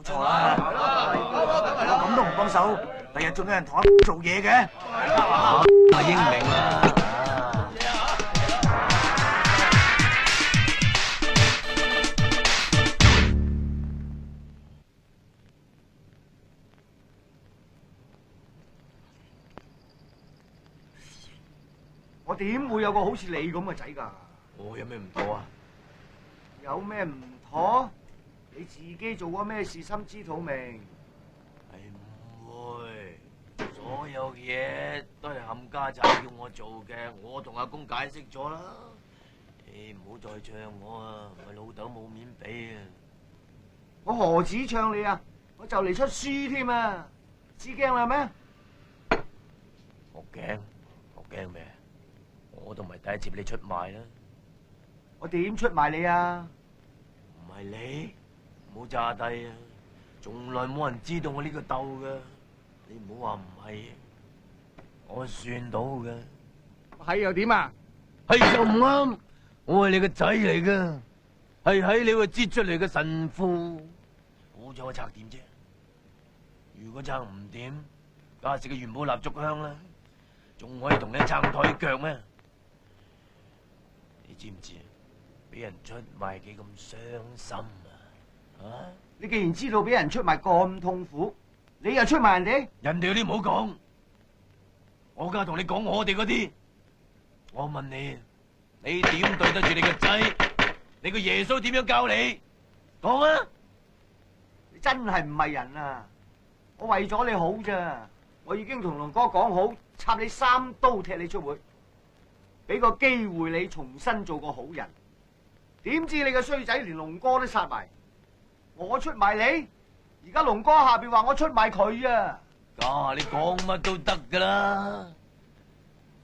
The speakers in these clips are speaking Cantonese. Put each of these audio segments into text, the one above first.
錯啦。我咁都唔幫手，第日仲有人同我做嘢嘅。阿英明啦。我點會有個好似你咁嘅仔㗎？我有咩唔妥啊？有咩唔妥？你自己做過咩事心知肚明？係唔會，所有嘢都係冚家產叫我做嘅，我同阿公解釋咗啦。你唔好再唱我啊，我老豆冇面俾啊！我何止唱你啊？我就嚟出書添啊！知驚啦咩？我驚，我驚咩？我都唔係第一次俾你出賣啦。我點出賣你啊？唔係你，唔好詐低啊！從來冇人知道我呢個竇噶，你唔好話唔係，我算到噶。係又點啊？係就唔啱，我係你個仔嚟噶，係喺你個擠出嚟嘅神父，好彩我拆掂啫。如果拆唔掂，家食嘅元寶蠟燭香啦，仲可以同你撐台腳咩？你知唔知俾人出賣幾咁傷心啊？你既然知道俾人出賣咁痛苦，你又出賣人哋？人哋嗰啲唔好講，我梗係同你講我哋嗰啲。我問你，你點對得住你個仔？你個耶穌點樣教你？講啊！你真係唔係人啊！我為咗你好咋，我已經同龍哥講好，插你3刀踢你出會，俾個機會你重新做個好人。點知你個衰仔連龍哥都殺埋，我出賣你，而家龍哥下邊話我出賣佢啊！你講乜都得噶啦，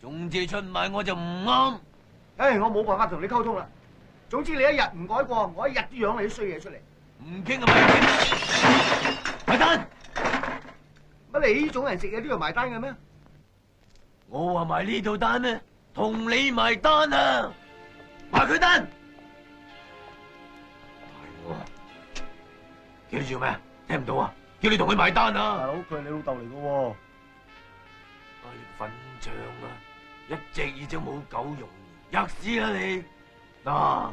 總之出賣我就唔啱。唉，我冇辦法同你溝通啦。總之你一日唔改過，我一日都養你啲衰嘢出嚟。唔傾啊，咪傾，埋單。乜你呢種人食嘢都要埋單嘅咩？我話埋呢度單咩？同你埋單啊！埋佢單。叫你做咩？聽唔到啊？叫你同佢埋單啊！大佬，佢係你老豆嚟嘅喎。你粉腸啊！一隻耳仔冇狗用，吔屎啦你！嗱，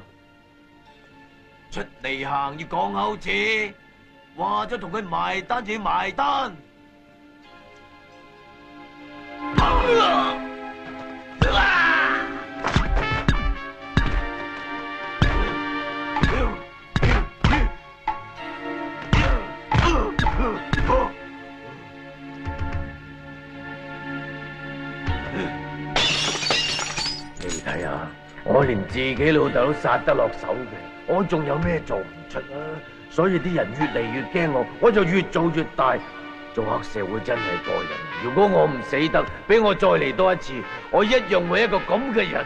出嚟行要講口齒，話咗同佢埋單就要埋單。你睇下，我連自己老豆都殺得落手嘅，我仲有咩做唔出啊？所以啲人越嚟越驚我就越做越大。做黑社會真係過癮，如果我唔死得，俾我再嚟多一次，我一樣會一個咁嘅人。